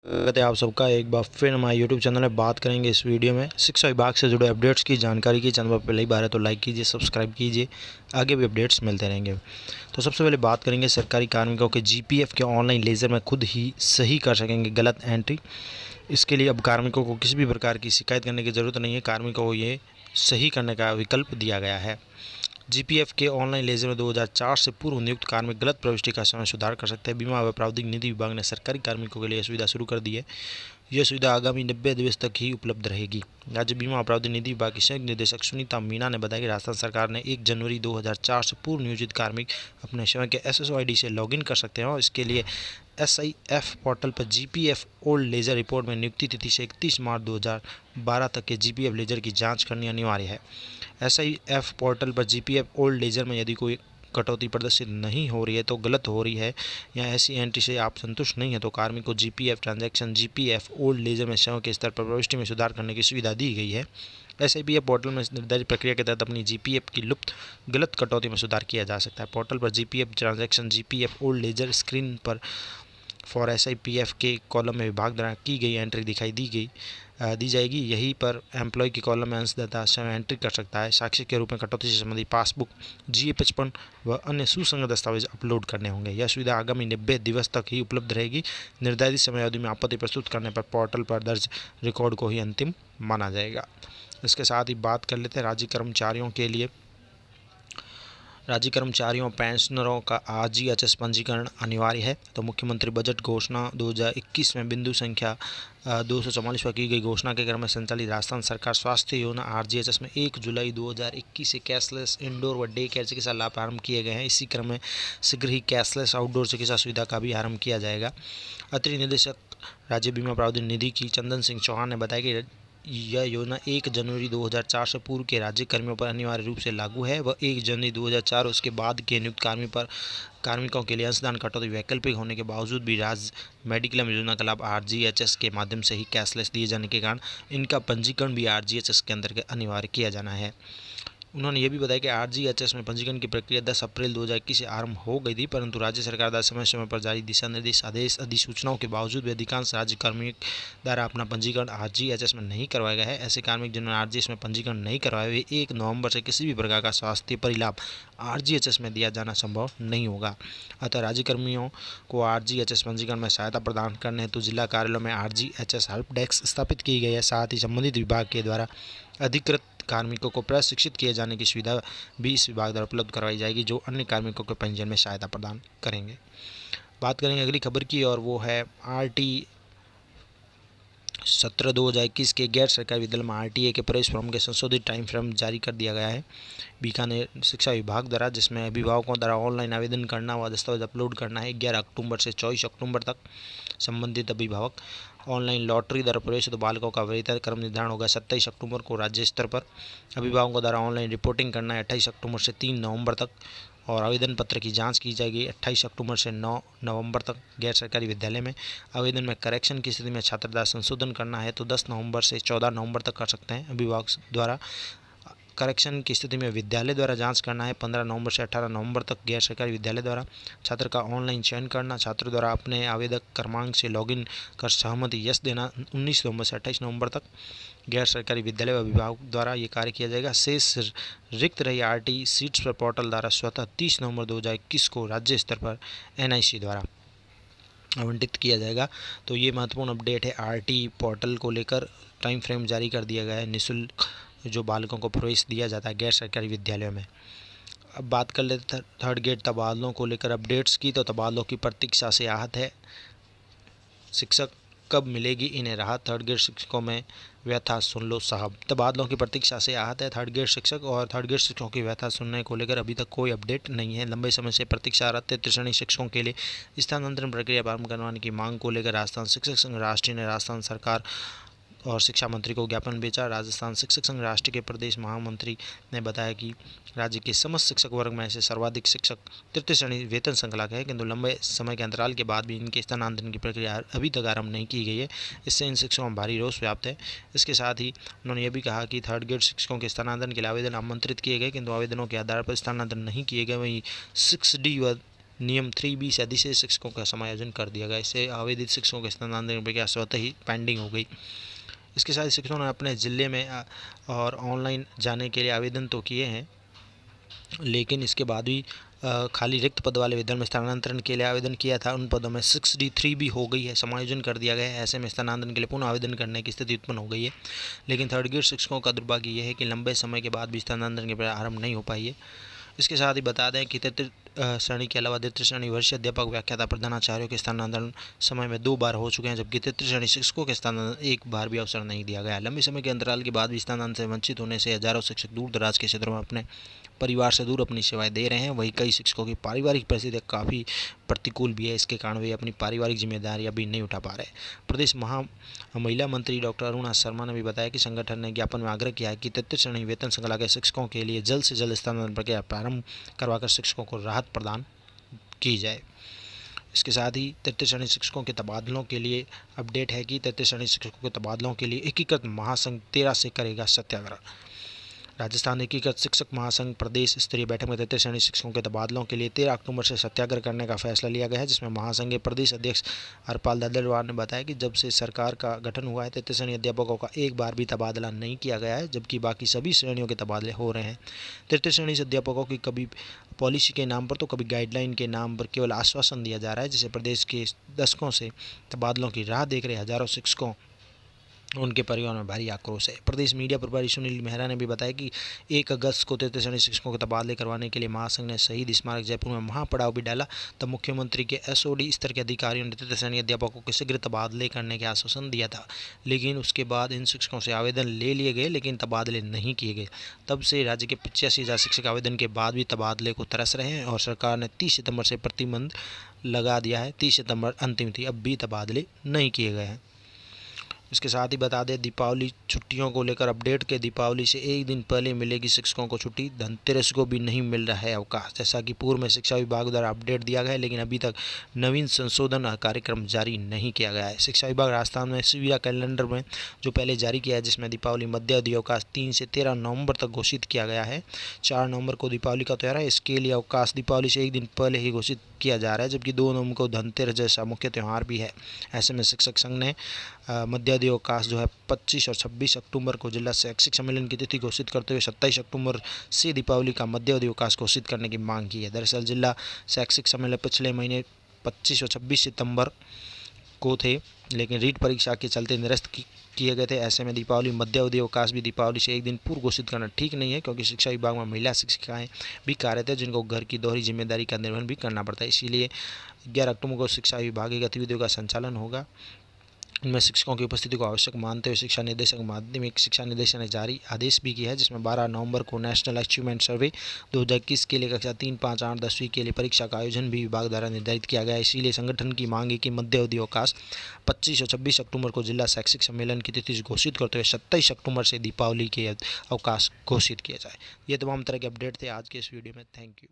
स्वागत है आप सबका एक बार फिर हमारे यूट्यूब चैनल में। बात करेंगे इस वीडियो में शिक्षा विभाग से जुड़े अपडेट्स की जानकारी की। चैनल पर पहली बार है तो लाइक कीजिए, सब्सक्राइब कीजिए, आगे भी अपडेट्स मिलते रहेंगे। तो सबसे पहले बात करेंगे सरकारी कार्मिकों के जीपीएफ के ऑनलाइन लेज़र में खुद ही सही कर सकेंगे गलत एंट्री। इसके लिए अब कार्मिकों को किसी भी प्रकार की शिकायत करने की ज़रूरत नहीं है। कार्मिकों को ये सही करने का विकल्प दिया गया है। जीपीएफ के ऑनलाइन लेज़र में 2004 से पूर्व नियुक्त कार्मिक गलत प्रविष्टि का समय सुधार कर सकते हैं। बीमा व प्रावधानिक नीति विभाग ने सरकारी कार्मिकों के लिए यह सुविधा शुरू कर दी है। यह सुविधा आगामी 90 दिवस तक ही उपलब्ध रहेगी। राज्य बीमा व प्रावधानिक नीति विभाग की संयुक्त निदेशक सुनीता मीना ने बताया कि राजस्थान सरकार ने 1 जनवरी 2004 से पूर्व नियोजित कार्मिक अपने स्वयं के एसएसओ आईडी से लॉगिन कर सकते हैं और इसके लिए एसआईएफ पोर्टल पर जीपीएफ ओल्ड लेजर रिपोर्ट में नियुक्ति तिथि से 31 मार्च 2012 तक के जीपीएफ लेजर की जांच करनी अनिवार्य है। एसआईएफ पोर्टल पर जीपीएफ ओल्ड लेजर में यदि कोई कटौती प्रदर्शित नहीं हो रही है तो गलत हो रही है या ऐसी एंट्री से आप संतुष्ट नहीं है तो कार्मिक को GPF transaction GPF old ledger में सेवा के स्तर पर प्रविष्टि में सुधार करने की सुविधा दी गई है। एसआईपीएफ पोर्टल में निर्धारित प्रक्रिया के तहत अपनी जीपीएफ की लुप्त गलत कटौती में सुधार किया जा सकता है। पोर्टल पर GPF transaction GPF old ledger screen पर फॉर एसआईपीएफ के कॉलम में विभाग द्वारा की गई एंट्री दी जाएगी। यहीं पर एम्प्लॉय के कॉलम में अंशदाता स्वयं एंट्री कर सकता है। साक्ष्य के रूप में कटौती से संबंधित पासबुक, GA55 व अन्य सुसंगत दस्तावेज अपलोड करने होंगे। यह सुविधा आगामी 90 दिवस तक ही उपलब्ध रहेगी। निर्धारित समय अवधि में आपत्ति प्रस्तुत करने पर पोर्टल पर दर्ज रिकॉर्ड को ही अंतिम माना जाएगा। इसके साथ ही बात कर लेते हैं राज्य कर्मचारियों के लिए। राज्य कर्मचारियों और पेंशनरों का RGHS पंजीकरण अनिवार्य है। तो मुख्यमंत्री बजट घोषणा 2021 में बिंदु संख्या 244 पर की गई घोषणा के क्रम में संचालित राजस्थान सरकार स्वास्थ्य योजना RGHS में 1 जुलाई 2021 से कैशलेस इंडोर व डे केयर चिकित्सा लाभ आरंभ किए गए हैं। इसी क्रम में शीघ्र ही कैशलेस आउटडोर चिकित्सा सुविधा का भी आरंभ किया जाएगा। अतिरिक्त निदेशक राज्य बीमा प्रावधान निधि की चंदन सिंह चौहान ने बताया कि यह योजना 1 जनवरी 2004 से पूर्व के राज्य कर्मियों पर अनिवार्य रूप से लागू है व 1 जनवरी 2004 उसके बाद के नियुक्त कार्मिकों के लिए अंशदान कटौती वैकल्पिक होने के बावजूद भी राज्य मेडिक्लेम योजना का लाभ RGHS के माध्यम से ही कैशलेस दिए जाने के कारण इनका पंजीकरण भी RGHS के अंतर्गत अनिवार्य किया जाना है। उन्होंने ये भी बताया कि RGHS में पंजीकरण की प्रक्रिया 10 अप्रैल 2021 से आरंभ हो गई थी, परंतु राज्य सरकार द्वारा समय समय पर जारी दिशा निर्देश, आदेश, अधिसूचनाओं के बावजूद भी अधिकांश राज्य कार्मिक द्वारा अपना पंजीकरण RGHS में नहीं करवाया गया है। ऐसे कार्मिक जिन्होंने RGHS में पंजीकरण नहीं करवाया वे 1 नवंबर से किसी भी प्रकार का स्वास्थ्य परिलाभ RGHS में दिया जाना संभव नहीं होगा। अतः राज्य कर्मियों को RGHS पंजीकरण में सहायता प्रदान करने हेतु जिला कार्यालयों में RGHS हेल्प डेस्क स्थापित की गई है। साथ ही संबंधित विभाग के द्वारा अधिकृत कार्मिकों को प्रशिक्षित किए जाने की सुविधा भी इस विभाग द्वारा उपलब्ध करवाई जाएगी, जो अन्य कार्मिकों के पंजीयन में सहायता प्रदान करेंगे। बात करेंगे अगली खबर की और वो है RT 17/2021 के गैर सरकारी विद्यालय में RTA के प्रवेश फॉर्म के संशोधित टाइम फ्रेम जारी कर दिया गया है बीकानेर शिक्षा विभाग द्वारा, जिसमें अभिभावकों द्वारा ऑनलाइन आवेदन करना व दस्तावेज अपलोड करना है। 11 अक्टूबर से 24 अक्टूबर तक संबंधित अभिभावक ऑनलाइन लॉटरी द्वारा प्रवेश तो बालकों का वरीयता क्रम निर्धारण होगा 27 अक्टूबर को राज्य स्तर पर। अभिभावकों द्वारा ऑनलाइन रिपोर्टिंग करना है 28 अक्टूबर से 3 नवंबर तक और आवेदन पत्र की जांच की जाएगी 28 अक्टूबर से 9 नवंबर तक। गैर सरकारी विद्यालय में आवेदन में करेक्शन की स्थिति में छात्र द्वारा संशोधन करना है तो 10 नवंबर से 14 नवंबर तक कर सकते हैं। अभिभावक द्वारा करेक्शन की स्थिति में विद्यालय द्वारा जांच करना है 15 नवंबर से 18 नवंबर तक। गैर सरकारी विद्यालय द्वारा छात्र का ऑनलाइन चयन करना, छात्र द्वारा अपने आवेदक क्रमांक से लॉगिन कर सहमति यस देना 19 नवंबर से 28 नवंबर तक। गैर सरकारी विद्यालय व अभिभावक द्वारा ये कार्य किया जाएगा। शेष रिक्त रही RT सीट्स पर पोर्टल द्वारा स्वतः 30 नवंबर 2021 को राज्य स्तर पर NIC द्वारा आवंटित किया जाएगा। तो ये महत्वपूर्ण अपडेट है। RT पोर्टल को लेकर टाइम फ्रेम जारी कर दिया गया है निःशुल्क जो बालकों को प्रवेश दिया जाता है गैर सरकारी विद्यालयों में। अब बात कर लेते थर्ड ग्रेड तबादलों को लेकर अपडेट्स की। तो तबादलों की प्रतीक्षा से आहत है शिक्षक, कब मिलेगी इन्हें राहत? थर्ड ग्रेड शिक्षकों में व्यथा सुन लो साहब। तबादलों की प्रतीक्षा से आहत है थर्ड ग्रेड शिक्षक और थर्ड ग्रेड शिक्षकों की व्यथा सुनने को लेकर अभी तक कोई अपडेट नहीं है। लंबे समय से प्रतीक्षारत त्रिश्रेणी शिक्षकों के लिए स्थानांतरण प्रक्रिया प्रारंभ करवाने की मांग को लेकर राजस्थान शिक्षक संघ राष्ट्रीय ने राजस्थान सरकार और शिक्षा मंत्री को ज्ञापन भेजा। राजस्थान शिक्षक संघ राष्ट्र के प्रदेश महामंत्री ने बताया कि राज्य के समस्त शिक्षक वर्ग में से सर्वाधिक शिक्षक तृतीय श्रेणी वेतन श्रृंखला के हैं, किंतु लंबे समय के अंतराल के बाद भी इनके स्थानांतरण की प्रक्रिया अभी तक आरंभ नहीं की गई है। इससे इन शिक्षकों में भारी रोष व्याप्त है। इसके साथ ही उन्होंने ये भी कहा कि थर्ड ग्रेड शिक्षकों के स्थानांतरण के लिए आवेदन आमंत्रित किए गए, किंतु आवेदनों के आधार पर स्थानांतरण नहीं किए गए। वहीं 6D व नियम 3B से अधिशेष शिक्षकों का समायोजन कर दिया गया। इससे आवेदित शिक्षकों के स्थानांतरण प्रक्रिया स्वतः ही पेंडिंग हो गई। इसके साथ शिक्षकों ने अपने ज़िले में और ऑनलाइन जाने के लिए आवेदन तो किए हैं, लेकिन इसके बाद भी खाली रिक्त पद वाले विद्यालय में स्थानांतरण के लिए आवेदन किया था। उन पदों में 6D3 हो गई है, समायोजन कर दिया गया है। ऐसे में स्थानांतरण के लिए पुनः आवेदन करने की स्थिति उत्पन्न हो गई है। लेकिन थर्ड ग्रेड शिक्षकों का दुर्भाग्य यह है कि लंबे समय के बाद भी स्थानांतरण की प्रक्रिया आरंभ नहीं हो पाई है। इसके साथ ही बता दें कि तृतीय श्रेणी के अलावा द्वितीय श्रेणी वर्षीय अध्यापक, व्याख्याता, प्रधानाचार्यों के स्थानांतरण समय में 2 बार हो चुके हैं, जबकि तृतीय श्रेणी शिक्षकों के स्थानांतरण 1 बार भी अवसर नहीं दिया गया। लंबे समय के अंतराल के बाद भी स्थानांतरण से वंचित होने से हजारों शिक्षक दूर दराज के क्षेत्रों में अपने परिवार से दूर अपनी सेवाएं दे रहे हैं। वहीं कई शिक्षकों की पारिवारिक परिस्थिति काफ़ी प्रतिकूल भी है। इसके कारण वे अपनी पारिवारिक जिम्मेदारियां भी नहीं उठा पा रहे। प्रदेश महिला मंत्री डॉक्टर अरुणा शर्मा ने भी बताया कि संगठन ने ज्ञापन में आग्रह किया है कि तृतीय श्रेणी वेतन श्रृंखला के शिक्षकों के लिए जल्द से जल्द स्थानांतरण प्रक्रिया प्रारंभ करवाकर शिक्षकों को राहत प्रदान की जाए। इसके साथ ही तृतीय श्रेणी शिक्षकों के तबादलों के लिए अपडेट है कि तृतीय श्रेणी शिक्षकों के तबादलों के लिए एकीकृत महासंघ 13 से करेगा सत्याग्रह। राजस्थान एकीकृत शिक्षक महासंघ प्रदेश स्तरीय बैठक में तृतीय श्रेणी शिक्षकों के तबादलों के लिए 13 अक्टूबर से सत्याग्रह करने का फैसला लिया गया है, जिसमें महासंघ के प्रदेश अध्यक्ष हरपाल दद्दलवार ने बताया कि जब से सरकार का गठन हुआ है तृतीय श्रेणी अध्यापकों का एक बार भी तबादला नहीं किया गया है, जबकि बाकी सभी श्रेणियों के तबादले हो रहे हैं। तृतीय श्रेणी से अध्यापकों की कभी पॉलिसी के नाम पर तो कभी गाइडलाइन के नाम पर केवल आश्वासन दिया जा रहा है, जिससे प्रदेश के दशकों से तबादलों की राह देख रहे हजारों शिक्षकों उनके परिवार में भारी आक्रोश है। प्रदेश मीडिया प्रभारी सुनील मेहरा ने भी बताया कि 1 अगस्त को तृतीय श्रेणी शिक्षकों के तबादले करवाने के लिए महासंघ ने शहीद स्मारक जयपुर में महापड़ाव भी डाला। तब मुख्यमंत्री के SOD स्तर के अधिकारियों ने तृतीय श्रेणी अध्यापकों के शीघ्र तबादले करने के आश्वासन दिया था, लेकिन उसके बाद इन शिक्षकों से आवेदन ले लिए गए, लेकिन तबादले नहीं किए गए। तब से राज्य के 85,000 शिक्षक आवेदन के बाद भी तबादले को तरस रहे हैं और सरकार ने 30 सितंबर से प्रतिबंध लगा दिया है। 30 सितंबर अंतिम थी, अब भी तबादले नहीं किए गए हैं। इसके साथ ही बता दें दीपावली छुट्टियों को लेकर अपडेट के दीपावली से एक दिन पहले मिलेगी शिक्षकों को छुट्टी, धनतेरस को भी नहीं मिल रहा है अवकाश। जैसा कि पूर्व में शिक्षा विभाग द्वारा अपडेट दिया गया है, लेकिन अभी तक नवीन संशोधन कार्यक्रम जारी नहीं किया गया है। शिक्षा विभाग राजस्थान में शिविरा कैलेंडर में जो पहले जारी किया है, जिसमें दीपावली मध्य अवधि अवकाश 3 से 13 नवंबर तक घोषित किया गया है। 4 नवंबर को दीपावली का त्यौहार है, इसके लिए अवकाश दीपावली से एक दिन पहले ही घोषित किया जा रहा है, जबकि 2 नवंबर को धनतेरस जैसा मुख्य त्यौहार भी है। ऐसे में शिक्षक संघ ने मध्यावधि अवकाश जो है 25 और 26 अक्टूबर को जिला शैक्षिक सम्मेलन की तिथि घोषित करते हुए 27 अक्टूबर से दीपावली का मध्यावधि अवकाश घोषित करने की मांग की है। दरअसल जिला शैक्षिक सम्मेलन पिछले महीने 25 और 26 सितंबर को थे, लेकिन रीट परीक्षा के चलते निरस्त किए गए थे। ऐसे में दीपावली मध्यावधि अवकाश भी दीपावली से एक दिन पूर्व घोषित करना ठीक नहीं है, क्योंकि शिक्षा विभाग में महिला शिक्षिकाएं भी कार्यरत है, जिनको घर की दोहरी जिम्मेदारी का निर्वहन भी करना पड़ता है। इसीलिए 11 अक्टूबर को शिक्षा विभाग की गतिविधियों का संचालन होगा। इनमें शिक्षकों की उपस्थिति को आवश्यक मानते हुए शिक्षा निदेशक माध्यमिक शिक्षा निदेशक ने जारी आदेश भी किया है, जिसमें 12 नवंबर को नेशनल अचीवमेंट सर्वे 2021 के लिए कक्षा 3, 5, 8, 10वीं के लिए परीक्षा का आयोजन भी विभाग द्वारा निर्धारित किया गया है। इसीलिए संगठन की मांग है कि मध्य अवधि अवकाश 25 और 26 अक्टूबर को जिला शैक्षिक सम्मेलन की तिथि घोषित करते हुए 27 अक्टूबर से दीपावली के अवकाश घोषित किया जाए। ये तमाम तरह के अपडेट थे आज के इस वीडियो में। Thank you.